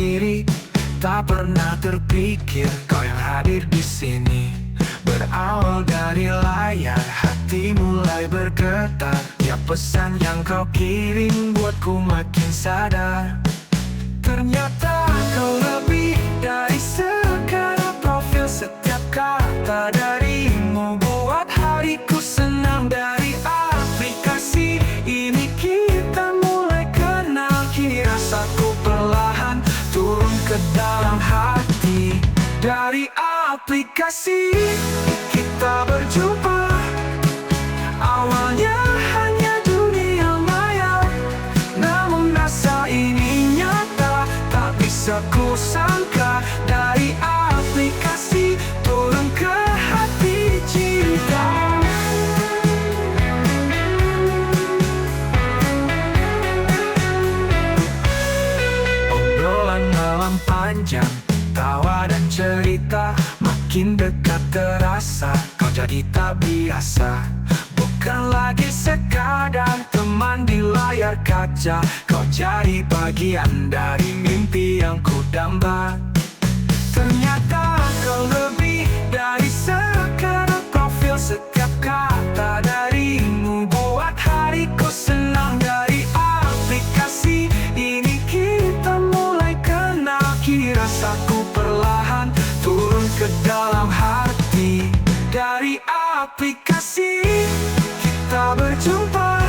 diri. Tak pernah terpikir kau yang hadir di sini. Berawal dari layar, hati mulai bergetar. Tiap pesan yang kau kirim buatku makin sadar. Ternyata kau lebih dari sekadar profil. Setiap kata darimu buat hariku senang. Dari aplikasi ini kita mulai kenal. Kini rasaku perlahan turun ke dalam hati. Dari aplikasi kita berjumpa. Awalnya hanya dunia maya, namun rasa ini nyata. Tak bisa ku sangka dari aplikasi turun ke hati cinta. Obrolan malam panjang, tawa dan cerita, makin dekat terasa. Kau jadi tak biasa, bukan lagi sekadar teman di layar kaca. Kau jadi bagian dari mimpi yang ku damba. Ternyata kau lebih dari sekadar profil. Setiap kata darimu buat hariku senang. Dari aplikasi ini kita mulai kenal. Kini rasaku perlahan turun ke dalam hati. Dari aplikasi kita berjumpa.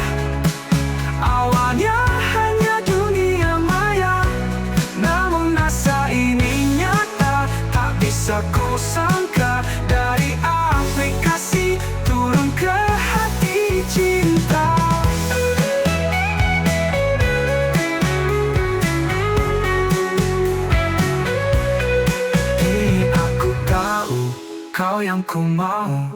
Awalnya hanya dunia maya, namun rasa ini nyata. Tak bisa ku sangka dari aplikasi turun ke hati cinta. Kini aku tahu kau yang ku mau.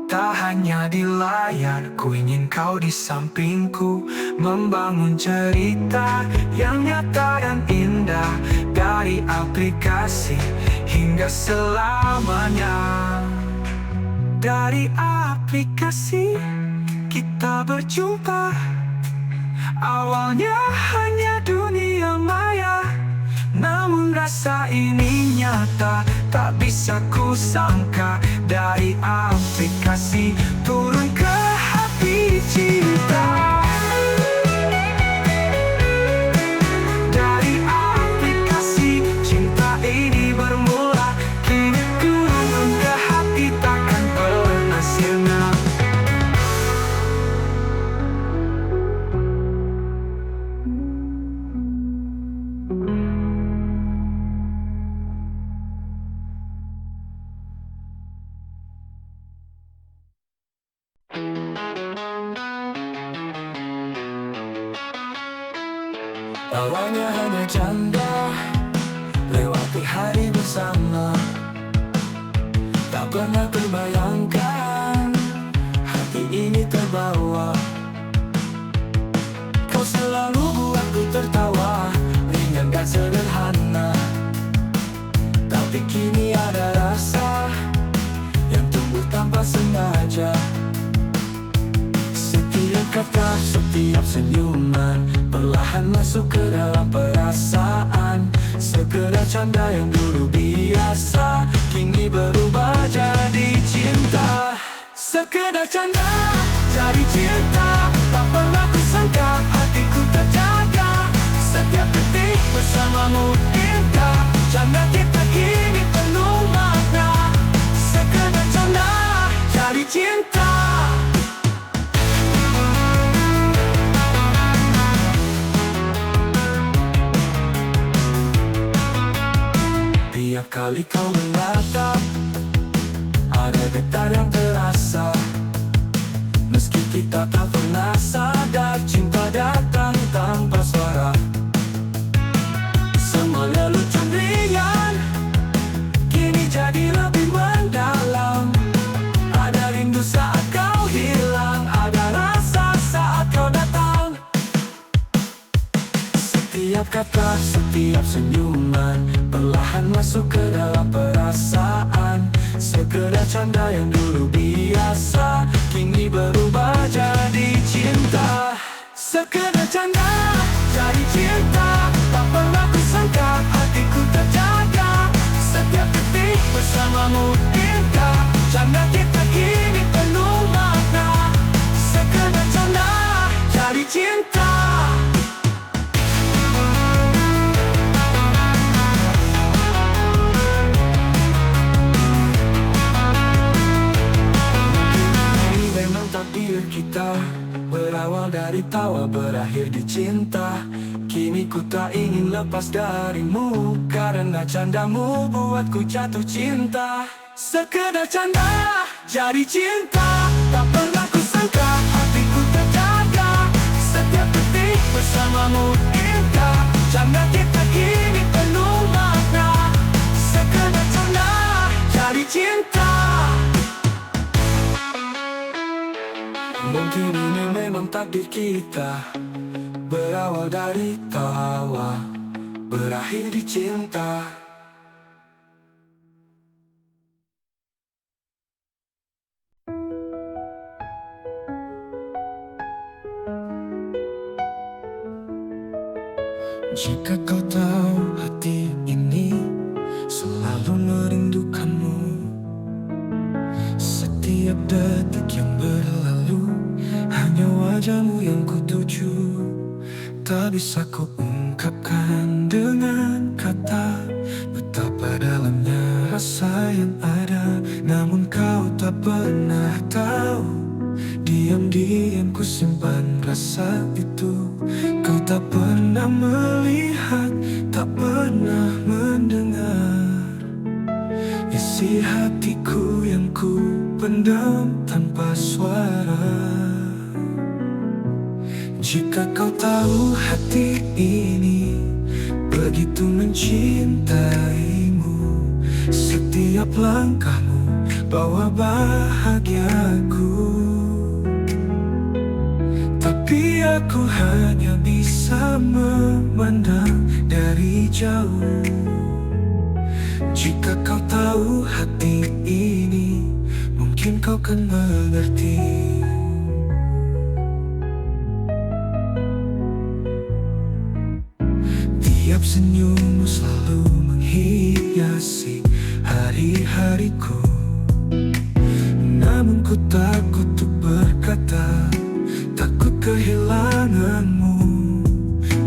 Tak hanya di layar, ku ingin kau di sampingku. Membangun cerita yang nyata dan indah. Dari aplikasi hingga selamanya. Dari aplikasi kita berjumpa. Awalnya hanya dunia maya, namun rasa ini nyata. Tak bisa ku sangka dari aplikasi turun ke hati cinta. Dari aplikasi cinta ini bermula. Kini turun ke hati takkan pernah sirna. Awalnya hanya canda, lewati hari bersama. Tak pernah terbayangkan hati ini terbawa. Kau selalu buatku tertawa, ringan dan sederhana. Tapi kini ada rasa yang tumbuh tanpa sengaja. Setiap kata, setiap senyuman perlahan masuk ke dalam perasaan. Sekedar canda yang dulu biasa, kini berubah jadi cinta. Sekedar canda jadi cinta. Tak pernah kusangka hatiku terjaga. Setiap detik bersamamu indah. Canda kita kini penuh makna. Sekedar canda jadi cinta. Tiap kali kau menatap, ada getar yang terasa. Meski kita tak pernah sadar, cinta datang tanpa suara. Semua lucu ringan, kini jadi lebih mendalam. Ada rindu saat kau hilang, ada rasa saat kau datang. Setiap kata, setiap senyuman perlahan masuk ke dalam perasaan. Sekedar canda yang dulu biasa, kini berubah jadi cinta. Sekedar canda jadi cinta. Tak pernah kusangka bersamamu indah. Canda kita kini penuh makna, sekedar canda jadi cinta. Ini memang takdir kita, berawal dari tawa berakhir di cinta. Kini ku tak ingin lepas darimu, karena candamu buatku jatuh cinta. Sekedar canda jadi cinta, tak pernah ku sangka hatiku terjaga. Setiap detik bersamamu indah. Canda kita kini penuh makna, sekedar canda jadi cinta. Mungkin ini memang takdir kita, berawal dari tawa berakhir di cinta. Jika kau tahu hati ini selalu merindukanmu, setiap detik yang berlalu hanya wajahmu yang kutuju. Tak bisa ku ungkapkan dengan kata betapa dalamnya rasa yang ada. Namun kau tak pernah tahu, diam-diam ku simpan rasa itu. Kau tak pernah melihat, tak pernah mendengar isi hatiku yang ku pendam tanpa suara. Jika kau tahu hati ini begitu mencintaimu, setiap langkahmu bawa bahagiaku. Tapi aku hanya bisa memandang dari jauh. Jika kau tahu hati ini, mungkin kau kan mengerti. Tiap senyummu selalu menghiasi hari-hariku. Namun ku takut untuk berkata, takut kehilanganmu.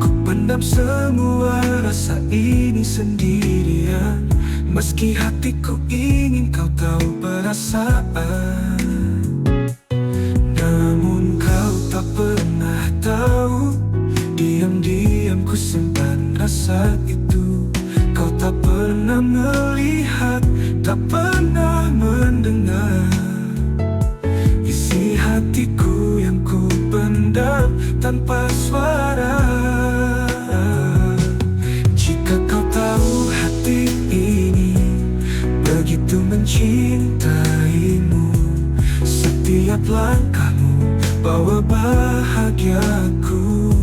Ku pendam semua rasa ini sendirian, meski hatiku ingin kau tahu perasaan. Namun kau tak pernah tahu, diam-diam ku simpan rasa itu. Kau tak pernah melihat, tak pernah mendengar isi hatiku yang ku pendam tanpa suara. Jika kau tahu hati ini begitu mencintaimu, setiap langkahmu bawa bahagiaku.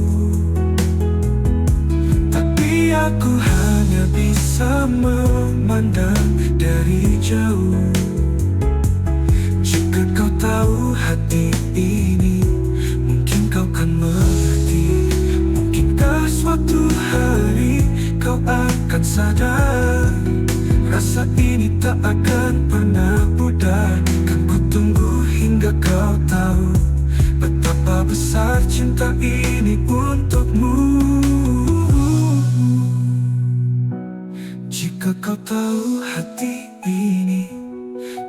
Tapi aku hanya bisa memandang dari jauh. Jika kau tahu hati ini, mungkin kau kan mengerti. Mungkinkah suatu hari kau akan sadar, rasa ini tak akan pernah pudar. Kan ku tunggu hingga kau tahu betapa besar cinta ini untukmu. Jika kau tahu hati ini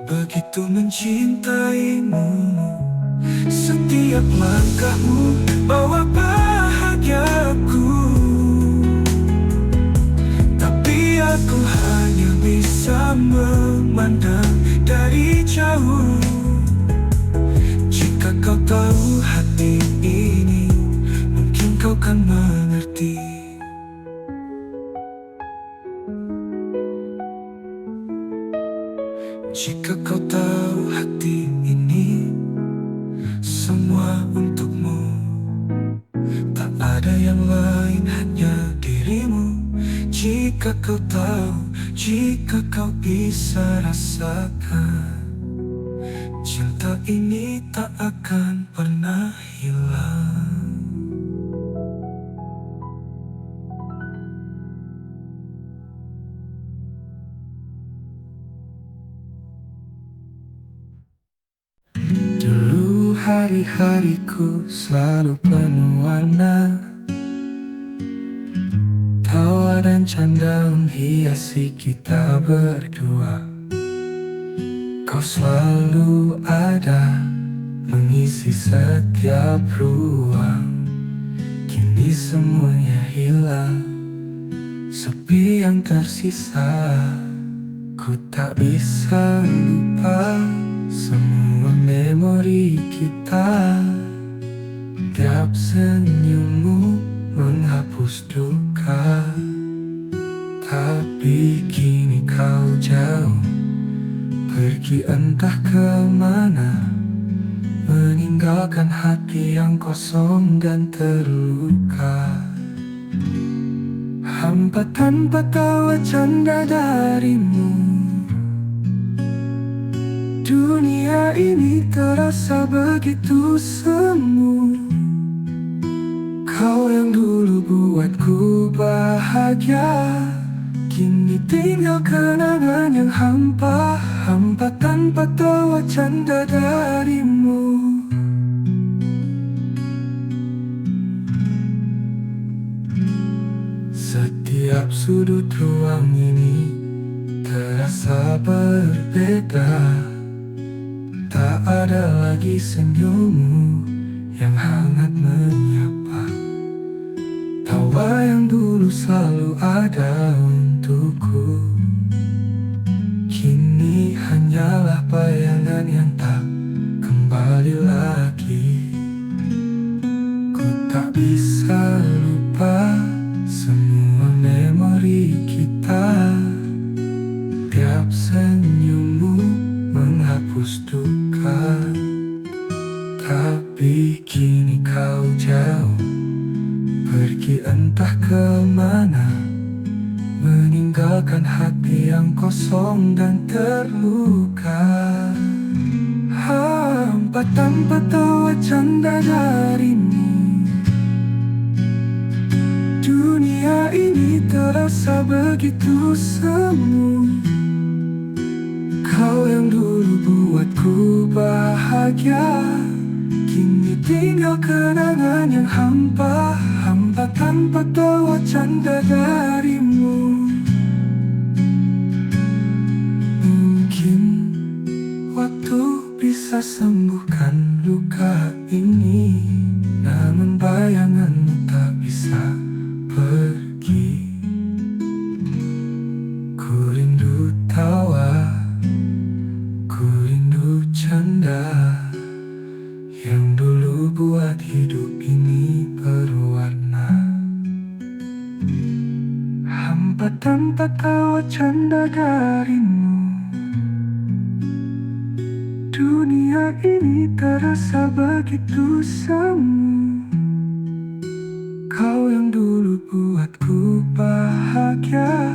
begitu mencintaimu, setiap langkahmu bawa bahagiaku. Tapi aku hanya bisa memandang dari jauh. Jika kau tahu hati ini, mungkin kau kan mengerti. Jika kau tahu hati ini semua untukmu, tak ada yang lain hanya dirimu. Jika kau tahu, jika kau bisa rasakan, cinta ini tak akan pernah hilang. hari-hariku selalu penuh warna. Tawa dan canda menghiasi kita berdua. Kau selalu ada, mengisi setiap ruang. Kini semuanya hilang, sepi yang tersisa. Ku tak bisa lupa semua memori kita. Tiap senyummu menghapus duka. Tapi kini kau jauh, pergi entah kemana, meninggalkan hati yang kosong dan terluka. Hampa tanpa tawa canda darimu. Dunia ini terasa begitu semu. Kau yang dulu buatku bahagia, kini tinggal kenangan yang hampa. Hampa tanpa tawa canda darimu. Setiap sudut ruang ini terasa berbeda. Tak ada lagi senyummu yang hangat menyapa. Tawa yang dulu selalu ada untukku, kini hanyalah bayangan yang tak kembali lagi. Ku tak bisa lupa semua memori kita. Tiap senyummu menghapus duka. Tapi kini kau jauh, pergi entah kemana, meninggalkan hati yang kosong dan terluka. Hampa tanpa tawa canda darimu. Dunia ini terasa begitu semu. Kau yang dulu buatku bahagia, kini tinggal kenangan yang hampa. Hampa tanpa tawa canda darimu. Mungkin waktu bisa sembuhkan luka ini, namun bayanganmu tak bisa pergi. Ku rindu tawa, ku rindu canda yang dulu buat hidup ini berwarna. Hampa tanpa tawa canda darimu. Dunia ini terasa begitu semu. Kau yang dulu buatku bahagia,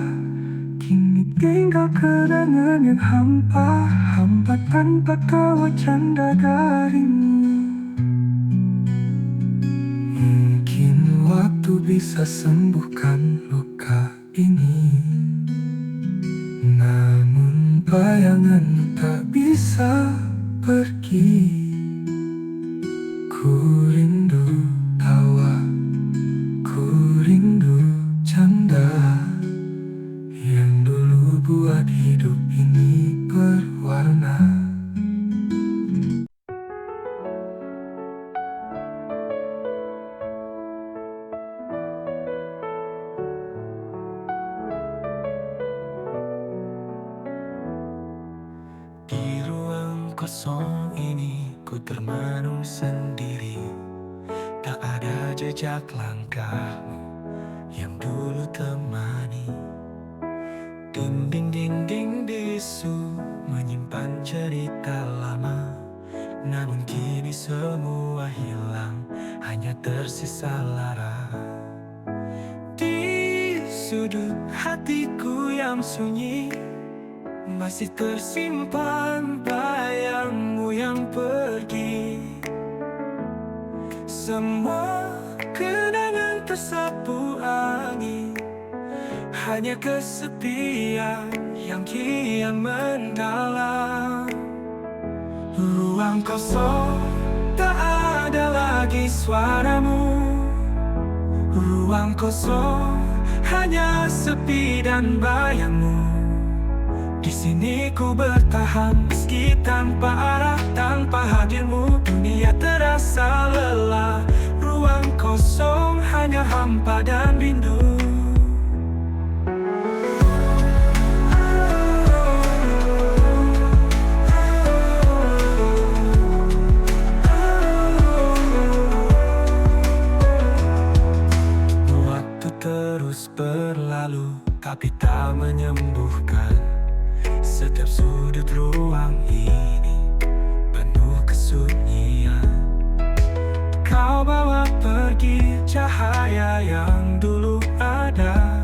kini tinggal kenangan yang hampa. Hampa tanpa tawa canda darimu. Mungkin waktu bisa sembuhkan luka ini, namun bayangan tak bisa pergi. Ku rindu tawa, ku rindu canda yang dulu buat hidup ini berwarna. Di ruang kosong ini ku termenung sendiri. Tak ada jejak langkahmu yang dulu temani. Dinding-dinding bisu menyimpan cerita lama, namun kini semua hilang, hanya tersisa lara. Di sudut hatiku yang sunyi masih tersimpan bayangmu yang pergi. Semua kenangan tersapu angin, hanya kesepian yang kian mendalam. Ruang kosong ada lagi suaramu. Ruang kosong, hanya sepi dan bayangmu. Di sini ku bertahan meski tanpa arah, tanpa hadirmu dunia terasa lelah. Ruang kosong, hanya hampa dan rindu. Terus berlalu, tapi tak menyembuhkan. Setiap sudut ruang ini penuh kesunyian. Kau bawa pergi cahaya yang dulu ada.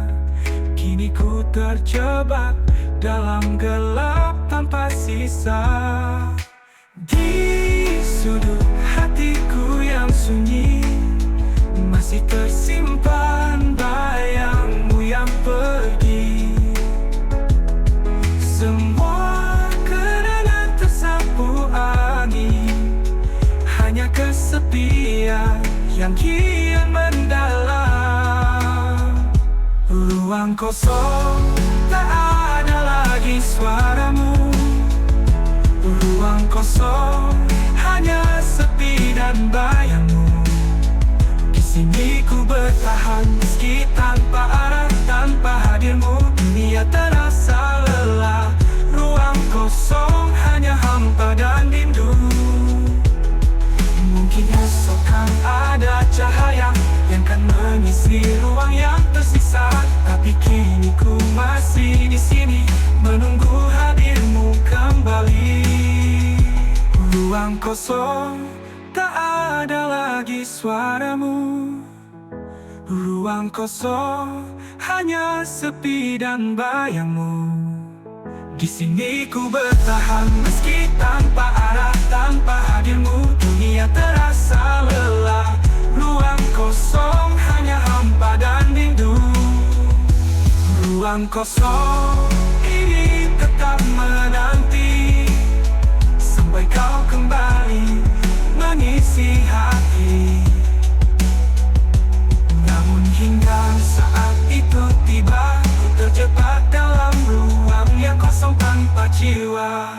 Kini ku terjebak dalam gelap tanpa sisa. Di sudut hatiku yang sunyi masih tersimpan bayangmu yang pergi. Semua kenangan tersapu angin, hanya kesepian yang kian mendalam. Ruang kosong, tak ada lagi suaramu. Ruang kosong, hanya sepi dan bayangmu. Sini ku bertahan meski tanpa arah, tanpa hadirmu dunia terasa lelah. Ruang kosong, hanya hampa dan rindu. Mungkin esok kan ada cahaya yang kan mengisi ruang yang tersisa. Tapi kini ku masih di sini menunggu hadirmu kembali. Ruang kosong, tak ada lagi suaramu. Ruang kosong, hanya sepi dan bayangmu. Di sini ku bertahan meski tanpa arah, tanpa hadirmu dunia terasa lelah. Ruang kosong, hanya hampa dan rindu. Ruang kosong ini tetap menanti sampai kau kembali mengisi hati. Namun hingga saat itu tiba, ku terjebak dalam ruang yang kosong tanpa jiwa.